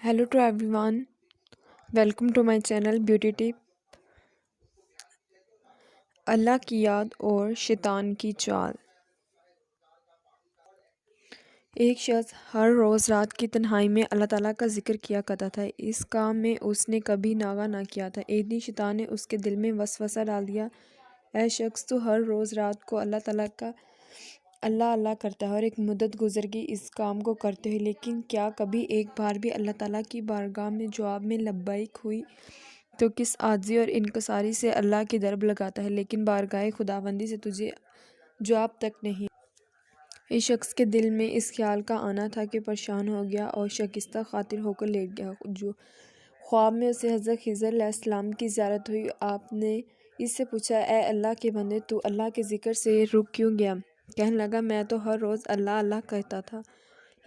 Hello to everyone. Welcome to my channel Beauty Tip. اللہ کی یاد اور شیطان کی چال. ایک شخص ہر روز رات کی تنہائی میں اللہ تعالیٰ کا ذکر کیا کرتا تھا. اس کام میں اس نے کبھی ناغہ نہ کیا تھا. ایک دن شیطان نے اس کے دل میں وسوسہ ڈال دیا. اے شخص، تو ہر روز رات کو اللہ تعالیٰ کا اللہ کرتا ہے اور ایک مدت گزر گئی اس کام کو کرتے ہوئے، لیکن کیا کبھی ایک بار بھی اللہ تعالیٰ کی بارگاہ میں جواب میں لبیک ہوئی؟ تو کس عاجزی اور انکساری سے اللہ کی درب لگاتا ہے، لیکن بارگاہ خداوندی سے تجھے جواب تک نہیں۔ اس شخص کے دل میں اس خیال کا آنا تھا کہ پریشان ہو گیا اور شکستہ خاطر ہو کر لیٹ گیا. جو خواب میں اسے حضرت خضر علیہ السلام کی زیارت ہوئی. آپ نے اس سے پوچھا، اے اللہ کے بندے، تو اللہ کے ذکر سے رک کیوں گیا؟ کہنے لگا، میں تو ہر روز اللہ کہتا تھا،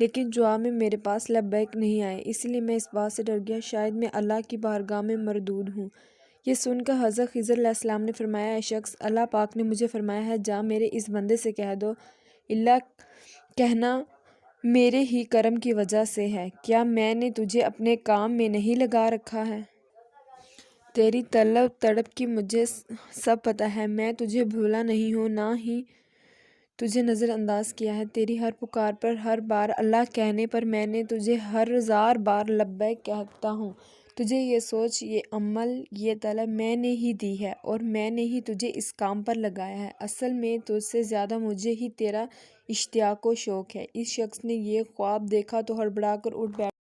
لیکن جواب میں میرے پاس لبیک نہیں آئے، اس لیے میں اس بات سے ڈر گیا شاید میں اللہ کی بارگاہ میں مردود ہوں۔ یہ سن کر حضرت خضر علیہ السلام نے فرمایا، اے شخص، اللہ پاک نے مجھے فرمایا ہے، جا میرے اس بندے سے کہہ دو، اللہ کہنا میرے ہی کرم کی وجہ سے ہے، کیا میں نے تجھے اپنے کام میں نہیں لگا رکھا ہے؟ تیری طلب تڑپ کی مجھے سب پتہ ہے، میں تجھے بھولا نہیں ہوں، نہ ہی تجھے نظر انداز کیا ہے۔ تیری ہر پکار پر، ہر بار اللہ کہنے پر میں نے تجھے ہر ہزار بار لبیک کہتا ہوں۔ تجھے یہ سوچ، یہ عمل، یہ طلب میں نے ہی دی ہے اور میں نے ہی تجھے اس کام پر لگایا ہے۔ اصل میں تجھ سے زیادہ مجھے ہی تیرا اشتیاق و شوق ہے۔ اس شخص نے یہ خواب دیکھا تو ہڑبڑا کر اٹھ بیٹھا۔